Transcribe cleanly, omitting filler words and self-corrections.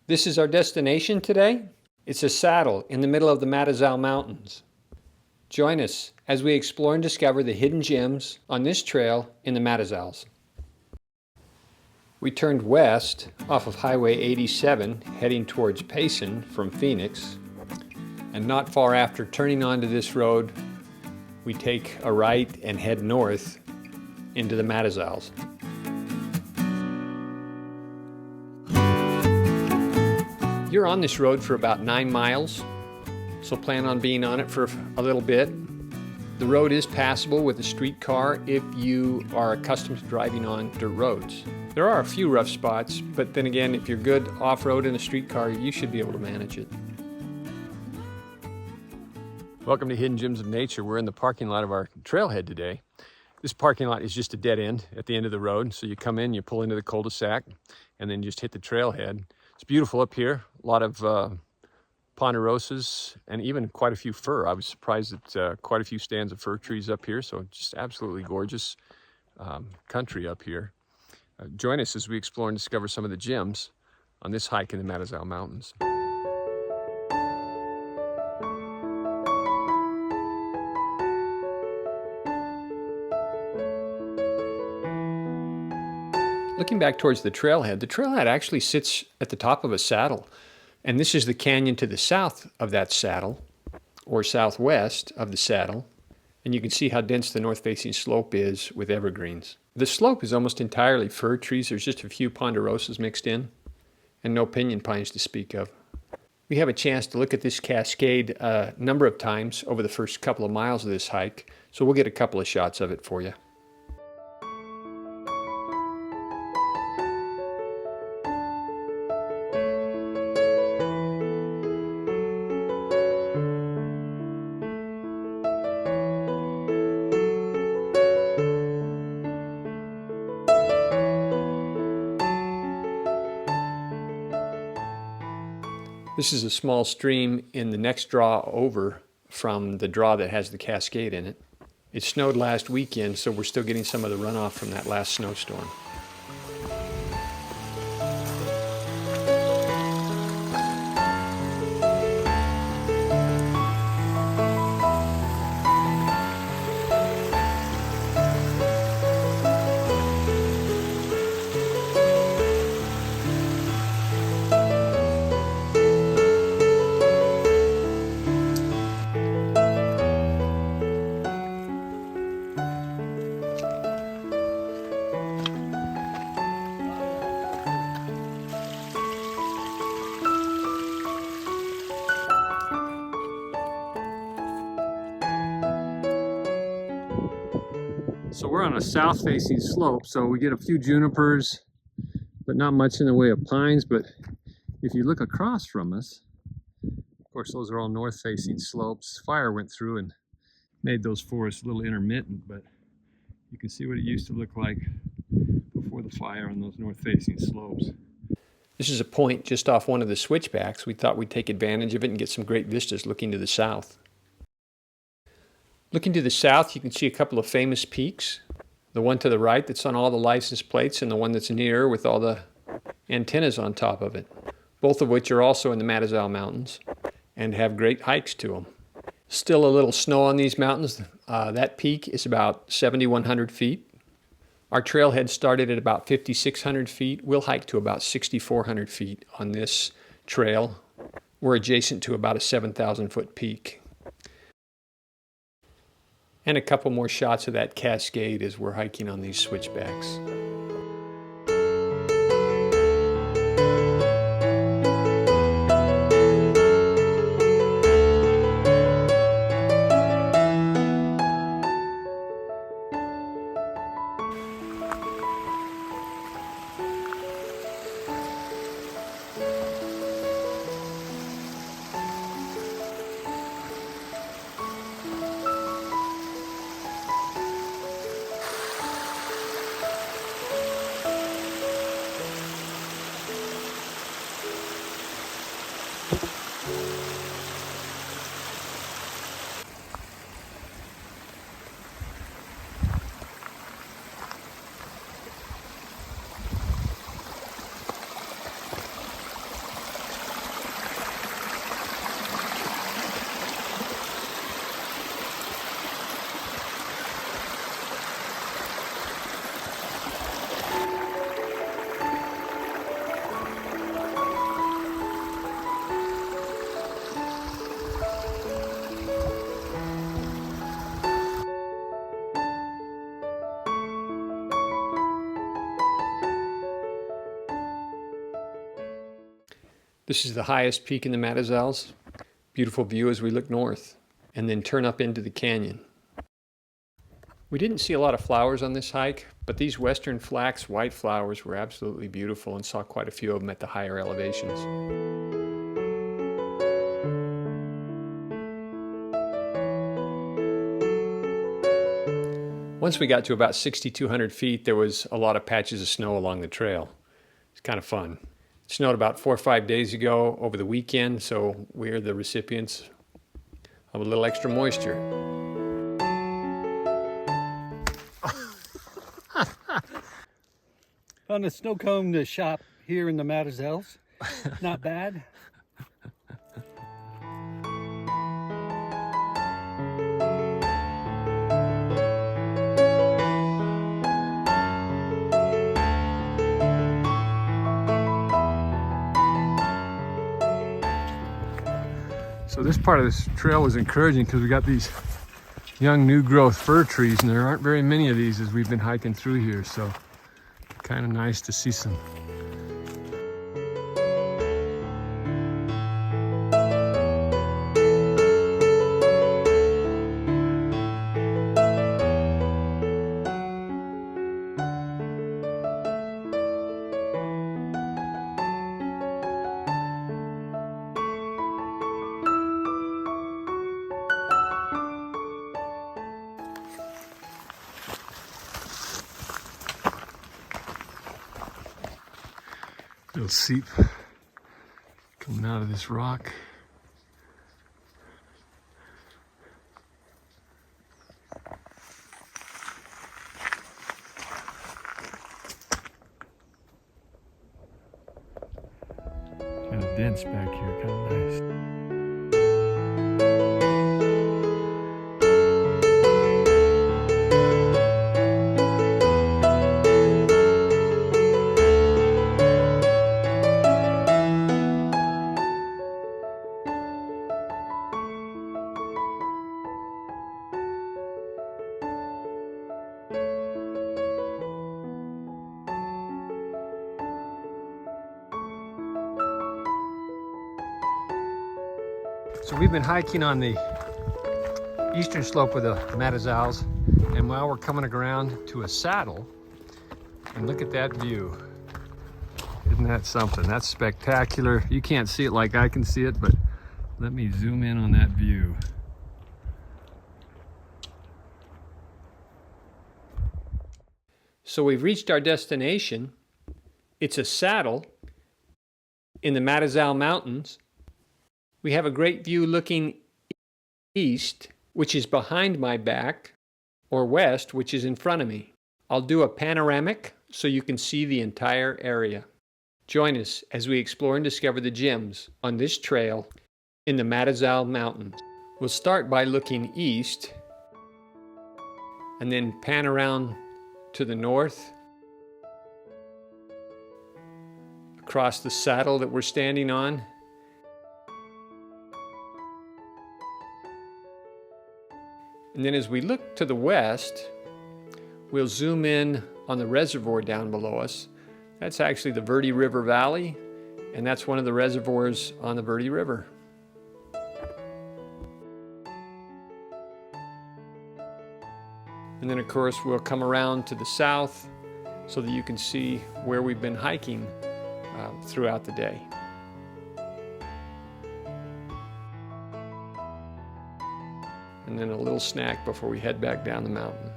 This is our destination today. It's a saddle in the middle of the Mazatzal Mountains. Join us as we explore and discover the hidden gems on this trail in the Mazatzals. We turned west off of Highway 87 heading towards Payson from Phoenix, and not far after turning onto this road we take a right and head north into the Mazatzals. You're on this road for about 9 miles, so plan on being on it for a little bit. The road is passable with a streetcar if you are accustomed to driving on dirt roads. There are a few rough spots, but then again, if you're good off-road in a streetcar, you should be able to manage it. Welcome to Hidden Gems of Nature. We're in the parking lot of our trailhead today. This parking lot is just a dead end at the end of the road, so you come in, you pull into the cul-de-sac, and then just hit the trailhead. It's beautiful up here, a lot of ponderosas and even quite a few fir. I was surprised at quite a few stands of fir trees up here, so just absolutely gorgeous country up here. Join us as we explore and discover some of the gems on this hike in the Mazatzal Mountains. Looking back towards the trailhead actually sits at the top of a saddle. And this is the canyon to the south of that saddle, or southwest of the saddle. And you can see how dense the north-facing slope is with evergreens. The slope is almost entirely fir trees. There's just a few ponderosas mixed in, and no pinyon pines to speak of. We have a chance to look at this cascade a number of times over the first couple of miles of this hike, so we'll get a couple of shots of it for you. This is a small stream in the next draw over from the draw that has the cascade in it. It snowed last weekend, so we're still getting some of the runoff from that last snowstorm. So we're on a south-facing slope, so we get a few junipers, but not much in the way of pines. But if you look across from us, of course, those are all north-facing slopes. Fire went through and made those forests a little intermittent, but you can see what it used to look like before the fire on those north-facing slopes. This is a point just off one of the switchbacks. We thought we'd take advantage of it and get some great vistas looking to the south. Looking to the south, you can see a couple of famous peaks. The one to the right that's on all the license plates, and the one that's near with all the antennas on top of it, both of which are also in the Mazatzal Mountains and have great hikes to them. Still a little snow on these mountains. That peak is about 7,100 feet. Our trailhead started at about 5,600 feet. We'll hike to about 6,400 feet on this trail. We're adjacent to about a 7,000-foot peak. And a couple more shots of that cascade as we're hiking on these switchbacks. This is the highest peak in the Mazatzals. Beautiful view as we look north and then turn up into the canyon. We didn't see a lot of flowers on this hike, but these western flax white flowers were absolutely beautiful and saw quite a few of them at the higher elevations. Once we got to about 6,200 feet, there was a lot of patches of snow along the trail. It's kind of fun. It snowed about 4 or 5 days ago over the weekend, so we're the recipients of a little extra moisture. On the snow cone shop here in the Mazatzals, not bad. So this part of this trail was encouraging because we got these young new growth fir trees, and there aren't very many of these as we've been hiking through here, so kind of nice to see some. Little seep coming out of this rock. Kind of dense back here, kind of nice. So we've been hiking on the eastern slope of the Mazatzals, and now we're coming around to a saddle, and look at that view. Isn't that something? That's spectacular. You can't see it like I can see it, but let me zoom in on that view. So we've reached our destination. It's a saddle in the Mazatzal Mountains. We have a great view looking east, which is behind my back, or west, which is in front of me. I'll do a panoramic so you can see the entire area. Join us as we explore and discover the gems on this trail in the Mazatzal Mountains. We'll start by looking east and then pan around to the north, across the saddle that we're standing on. And then as we look to the west, we'll zoom in on the reservoir down below us. That's actually the Verde River Valley, and that's one of the reservoirs on the Verde River. And then of course we'll come around to the south so that you can see where we've been hiking throughout the day. And then a little snack before we head back down the mountain.